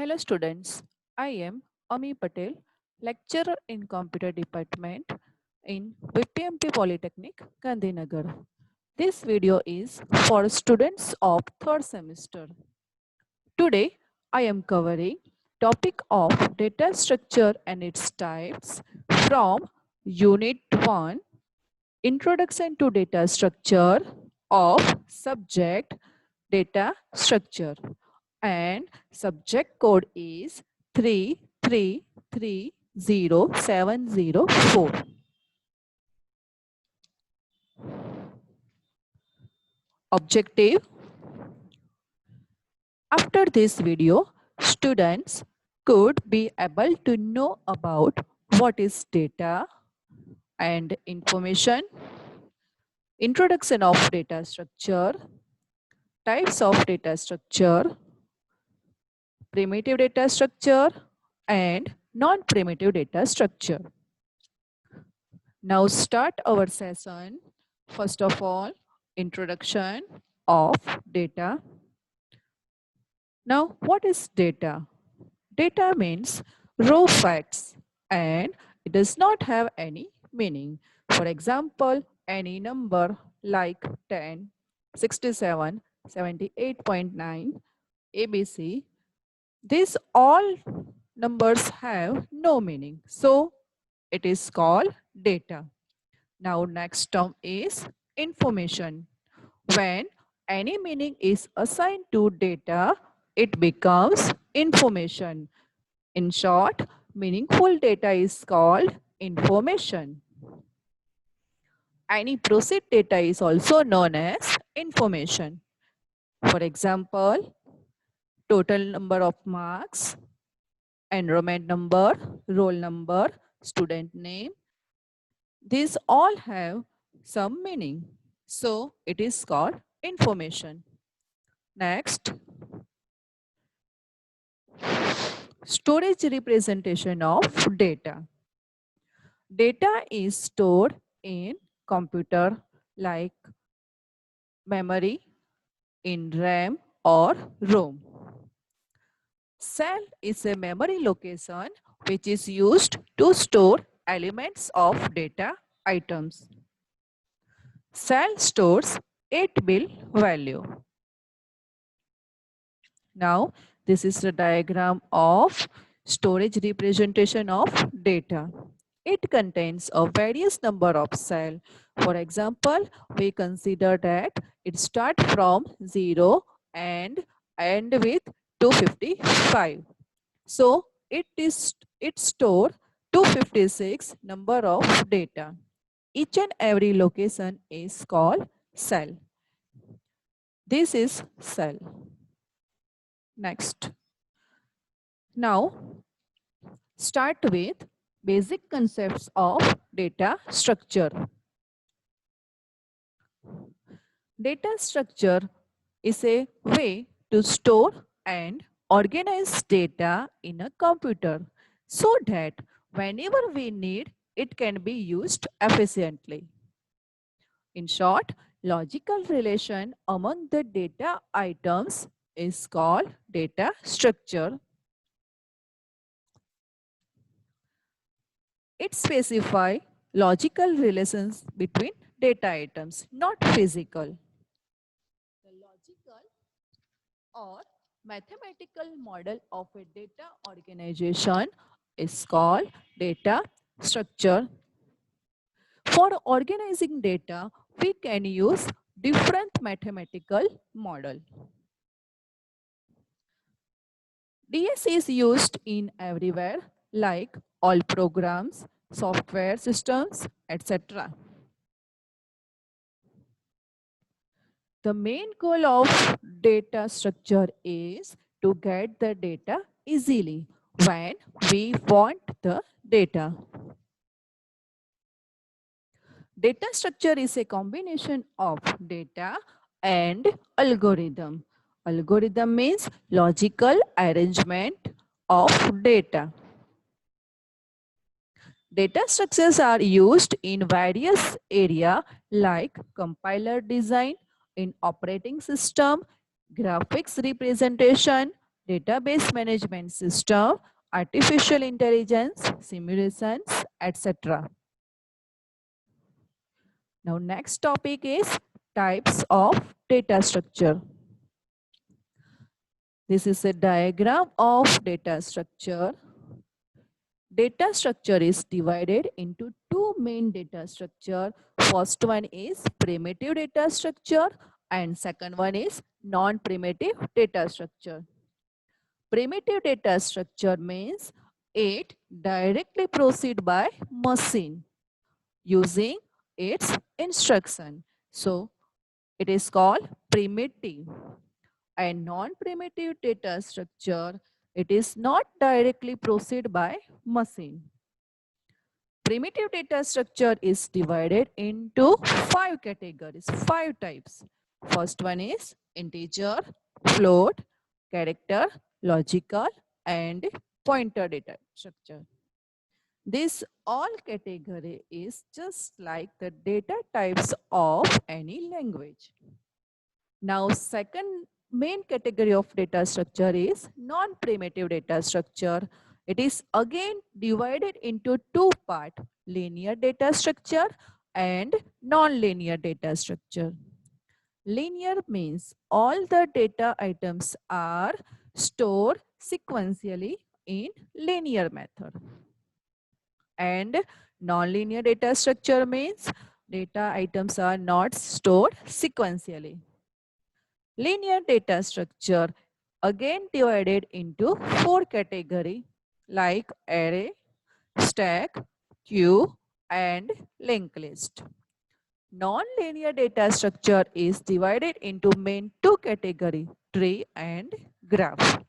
Hello students, I am Ami Patel, lecturer in Computer Department in VPMP Polytechnic, Gandhinagar. This video is for students of third semester. Today, I am covering topic of data structure and its types from Unit 1, Introduction to Data Structure of Subject Data Structure, and subject code is 3330704. Objective: after this video, students could be able to know about what is data and information, introduction of data structure, types of data structure, primitive data structure, and non-primitive data structure. Now start our session. First of all, introduction of data. Now, what is data? Data means raw facts and it does not have any meaning. For example, any number like 10, 67, 78.9, ABC, these all numbers have no meaning. So, it is called data. Now, next term is information. When any meaning is assigned to data, it becomes information. In short, meaningful data is called information. Any process data is also known as information. For example, total number of marks, enrollment number, roll number, student name. These all have some meaning. So it is called information. Next, storage representation of data. Data is stored in computer like memory, in RAM or ROM. Cell is a memory location which is used to store elements of data items. Cell stores 8-bit value. Now, this is the diagram of storage representation of data. It contains a various number of cells. For example, we consider that it starts from 0 and end with 255. So, it stores 256 number of data. Each and every location is called cell. This is cell. Next. Now, start with basic concepts of data structure. Data structure is a way to store and organize data in a computer so that whenever we need, it can be used efficiently. In short, logical relation among the data items is called data structure. It specifies logical relations between data items, not physical. The logical or mathematical model of a data organization is called data structure. For organizing data, we can use different mathematical model. DS is used in everywhere like all programs, software systems, etc. The main goal of data structure is to get the data easily when we want the data. Data structure is a combination of data and algorithm. Algorithm means logical arrangement of data. Data structures are used in various areas like compiler design, in operating system, graphics representation, database management system, artificial intelligence, simulations, etc. Now next topic is types of data structure. This is a diagram of data structure. Data structure is divided into two main data structure. First one is primitive data structure and second one is non-primitive data structure. Primitive data structure means it directly proceed by machine using its instruction. So it is called primitive. And non-primitive data structure, it is not directly proceed by machine. Primitive data structure is divided into 5 categories, 5 types. First one is integer, float, character, logical, and pointer data structure. This all category is just like the data types of any language. Now, second main category of data structure is non-primitive data structure. It is again divided into two parts, linear data structure and non-linear data structure. Linear means all the data items are stored sequentially in linear method. And non-linear data structure means data items are not stored sequentially. Linear data structure again divided into 4 categories like array, stack, queue, and linked list. Non-linear data structure is divided into main 2 categories, tree and graph.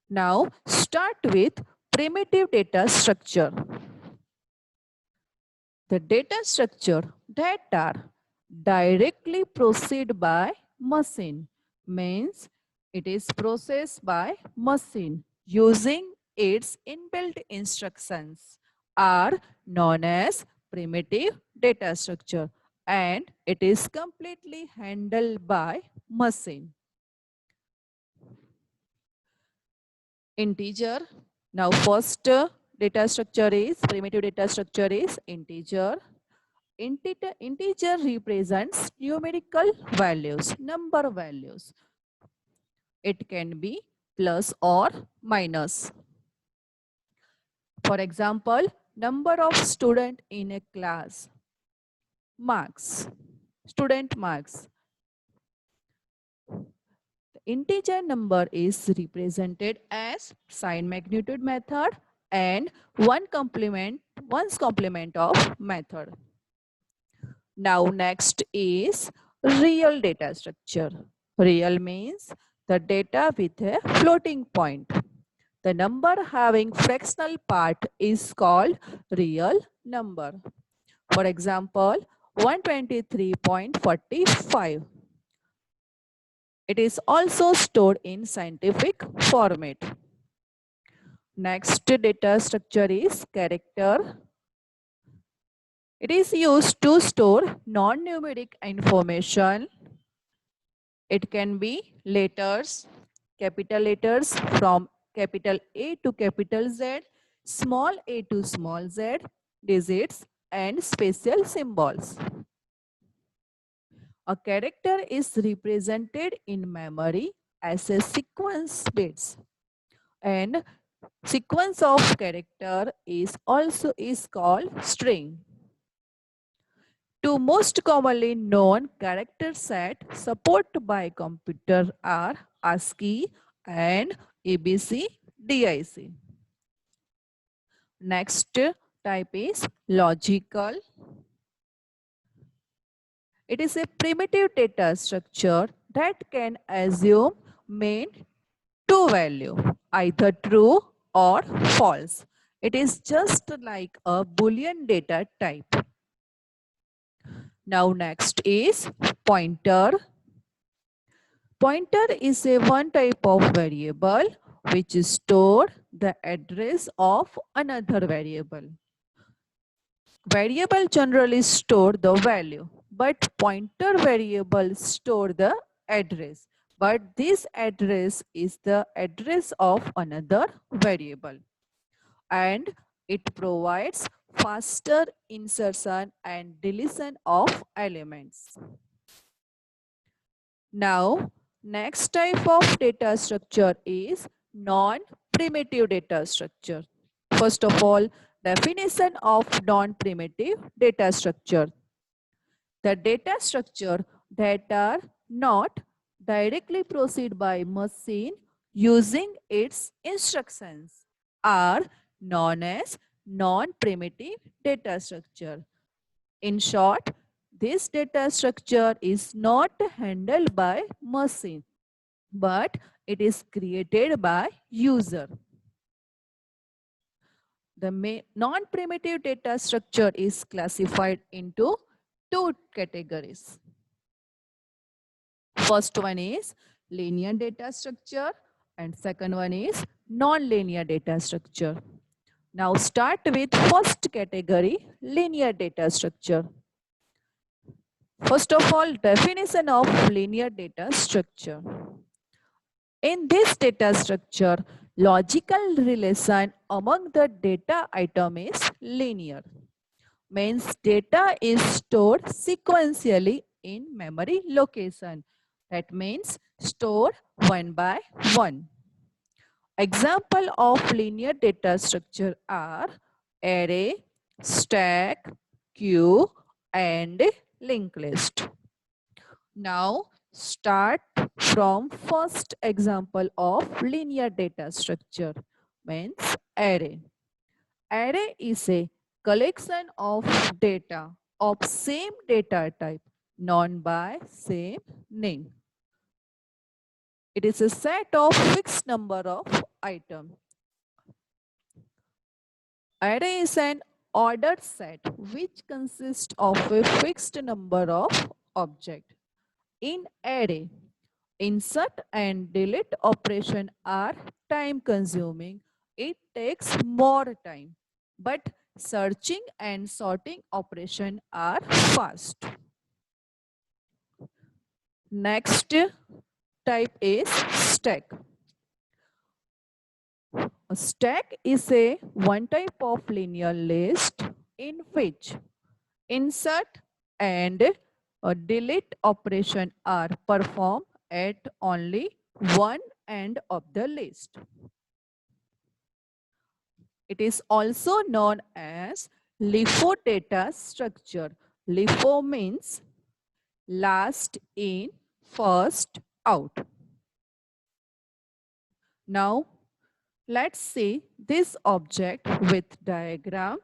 Now start with primitive data structure. The data structure that are directly proceed by machine means it is processed by machine using its inbuilt instructions are known as primitive data structure and it is completely handled by machine. Integer. Now first data structure is primitive data structure is integer. Integer represents numerical values, number values. It can be plus or minus. For example, number of student in a class. Marks. Student marks. The integer number is represented as sign magnitude method and one's complement of method. Now next is real data structure. Real means the data with a floating point. The number having fractional part is called real number. For example, 123.45. It is also stored in scientific format. Next data structure is character. It is used to store non-numeric information. It can be letters, capital letters from capital A to capital Z, small a to small z, digits, and special symbols. A character is represented in memory as a sequence bits, and sequence of character is also called string. Two most commonly known character set supported by computer are ASCII and ABCDIC. Next type is logical. It is a primitive data structure that can assume main two value, either true or false. It is just like a Boolean data type. Now next is pointer. Pointer is a one type of variable which store the address of another variable. Variable generally store the value, but pointer variable store the address. But this address is the address of another variable, and it provides faster insertion and deletion of elements. Now, next type of data structure is non-primitive data structure. First of all, definition of non-primitive data structure. The data structure that are not directly processed by machine using its instructions are known as non-primitive data structure. In short, this data structure is not handled by machine, but it is created by user. The non-primitive data structure is classified into two categories. First one is linear data structure and second one is non-linear data structure. Now start with first category, linear data structure. First of all, definition of linear data structure. In this data structure, logical relation among the data item is linear. Means data is stored sequentially in memory location. That means stored one by one. Example of linear data structure are array, stack, queue, and linked list. Now start from first example of linear data structure, means array. Array is a collection of data of same data type known by same name. It is a set of fixed number of items. Array is an ordered set which consists of a fixed number of objects. In array, insert and delete operation are time consuming. It takes more time, but searching and sorting operation are fast. Next type is stack. A stack is a one type of linear list in which insert and delete operation are performed at only one end of the list. It is also known as LIFO data structure. LIFO means last in, first out. Now, let's see this object with diagram.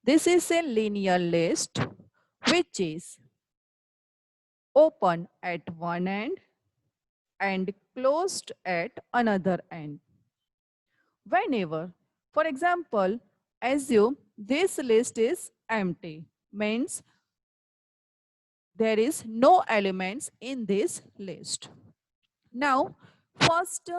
This is a linear list which is open at one end and closed at another end. Whenever, for example, assume this list is empty, means there is no elements in this list. Now, first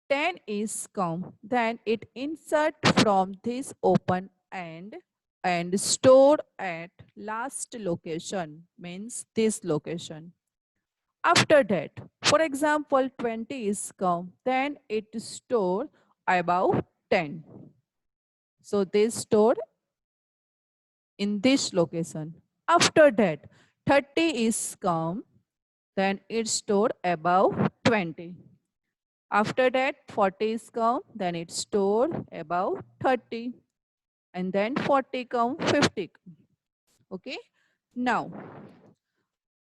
10 is come, then it insert from this open end and store at last location, means this location. After that, for example, 20 is come, then it store above 10. So they store in this location. After that, 30 is come, then it store above 20. After that, 40 is come, then it store above 30. And then 40 come, 50. Okay. Now,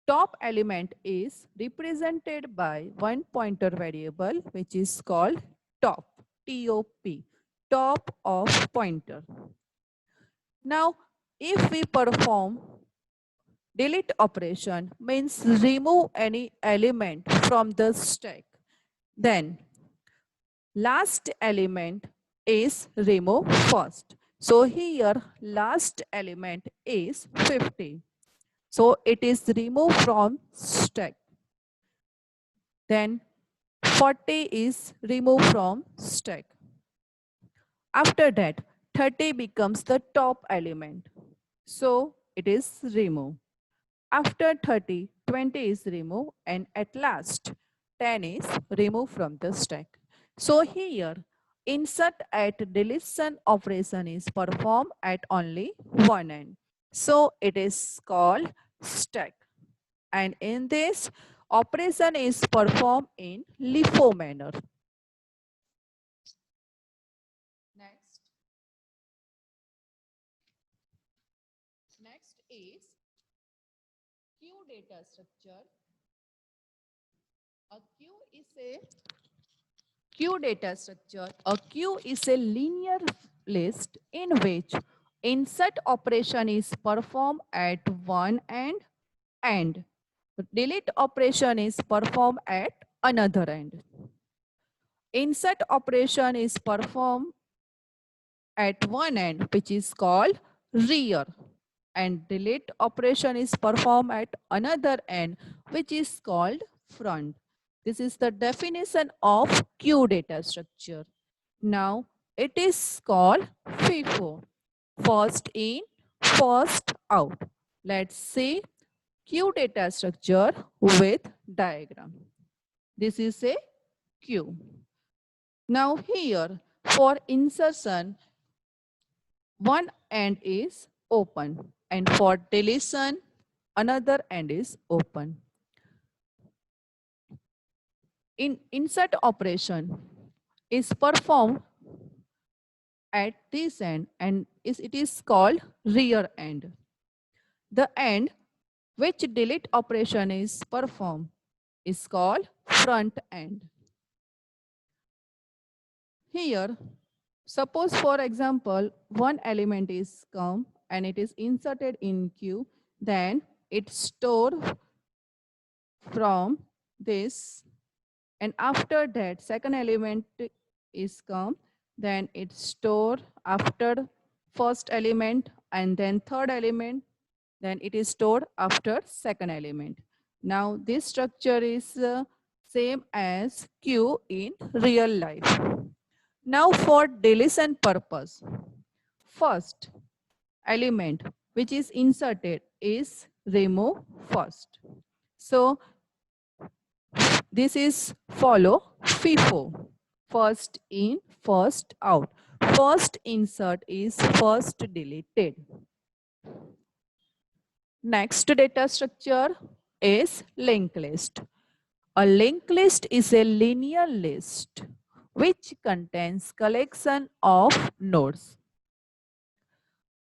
top element is represented by one pointer variable which is called top, T-O-P, top of pointer. Now, if we perform delete operation, means remove any element from the stack, then last element is removed first. So here last element is 50. So it is removed from stack. Then 40 is removed from stack. After that 30 becomes the top element. So it is removed. After 30, 20 is removed, and at last 10 is removed from the stack. So here insert at deletion operation is performed at only one end. So it is called stack. And in this operation is performed in LIFO manner. Next. Next is queue data structure. A queue is a queue data structure. A queue is a linear list in which insert operation is performed at one end and delete operation is performed at another end. Insert operation is performed at one end, which is called rear, and delete operation is performed at another end, which is called front. This is the definition of queue data structure. Now it is called FIFO, first in, first out. Let's see queue data structure with diagram. This is a queue. Now here for insertion, one end is open, and for deletion, another end is open. In insert operation is performed at this end, and it is called rear end. The end which delete operation is performed is called front end. Here, suppose for example, one element is come and it is inserted in queue, then it stored from this, and after that second element is come, then it store after first element, and then third element, then it is stored after second element. Now this structure is same as queue in real life. Now for deletion purpose, first element which is inserted is removed first. So this is follow FIFO, first in, first out. First insert is first deleted. Next data structure is linked list. A linked list is a linear list which contains collection of nodes.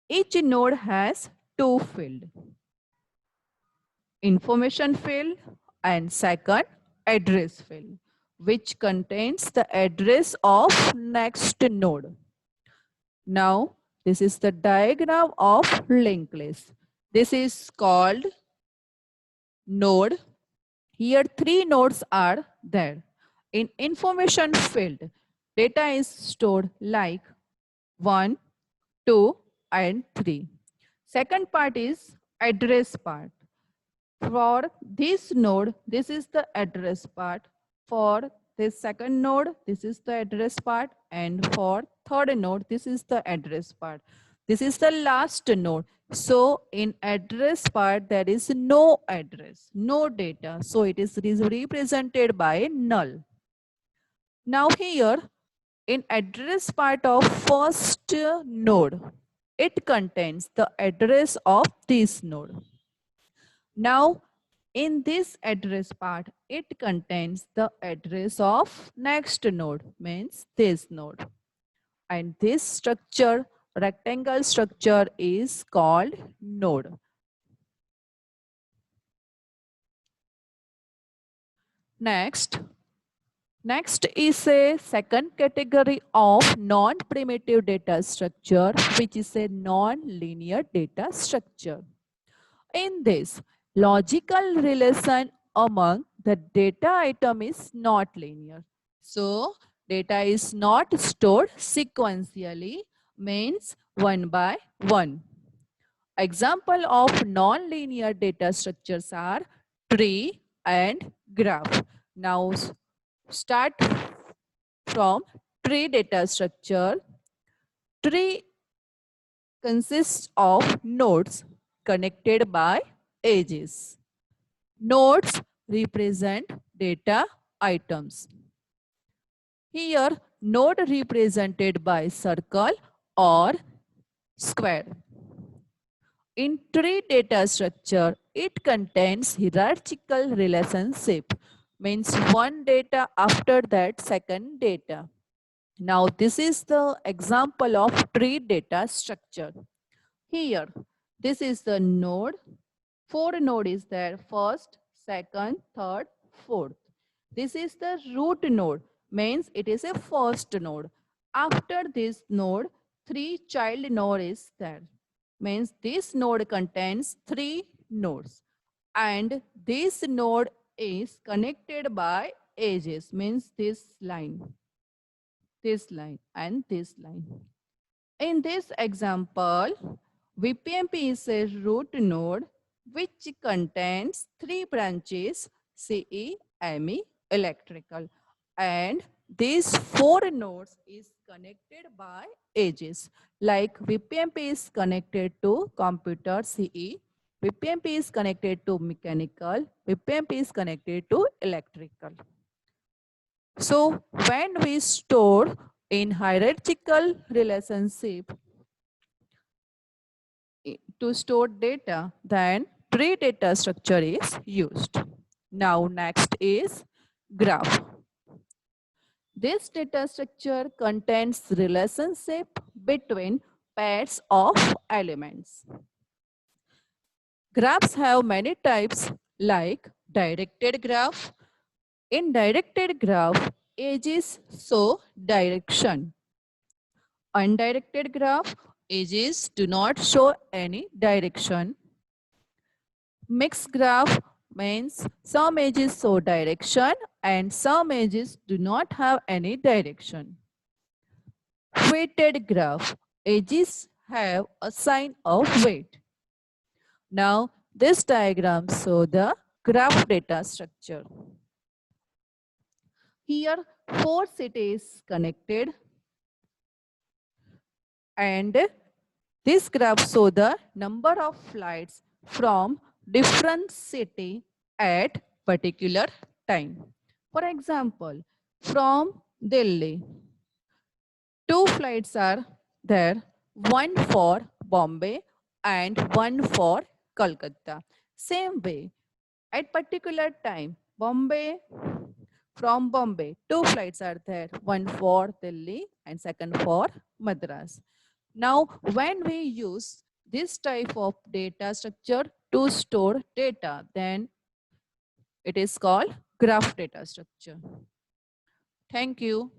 Each node has two fields, information field and second address field, which contains the address of next node. Now, this is the diagram of linked list. This is called node. Here three nodes are there. In information field, data is stored like 1, 2, and 3. Second part is address part. For this node, this is the address part. For this second node, this is the address part. And for third node, this is the address part. This is the last node. So in address part, there is no address, no data. So it is represented by null. Now here, in address part of first node, it contains the address of this node. Now, in this address part, it contains the address of next node, means this node. And this structure, rectangle structure, is called node. Next is a second category of non-primitive data structure, which is a non-linear data structure. In this, logical relation among the data item is not linear. So, data is not stored sequentially, means one by one. Example of non-linear data structures are tree and graph. Now, start from tree data structure. Tree consists of nodes connected by edges. Nodes represent data items. Here, node represented by circle or square. In tree data structure, it contains hierarchical relationship, means one data after that second data. Now, this is the example of tree data structure. Here, this is the node. Four node is there, first, second, third, fourth. This is the root node, means it is a first node. After this node, three child node is there, means this node contains three nodes. And this node is connected by edges, means this line and this line. In this example, VPMP is a root node which contains three branches, CE, ME, electrical. And these four nodes is connected by edges. Like VPMP is connected to computer CE, VPMP is connected to mechanical, VPMP is connected to electrical. So when we store in hierarchical relationship to store data, then tree data structure is used. Now next is graph. This data structure contains relationship between pairs of elements. Graphs have many types like directed graph. In directed graph, edges show direction. Undirected graph, edges do not show any direction. Mixed graph means some edges show direction and some edges do not have any direction. Weighted graph, edges have a sign of weight. Now, this diagram shows the graph data structure. Here, four cities connected, and this graph shows the number of flights from different city at particular time. For example, from Delhi, two flights are there, one for Bombay and one for Kolkata. Same way, at particular time, from Bombay, two flights are there, one for Delhi and second for Madras. Now, when we use this type of data structure to store data, then it is called graph data structure. Thank you.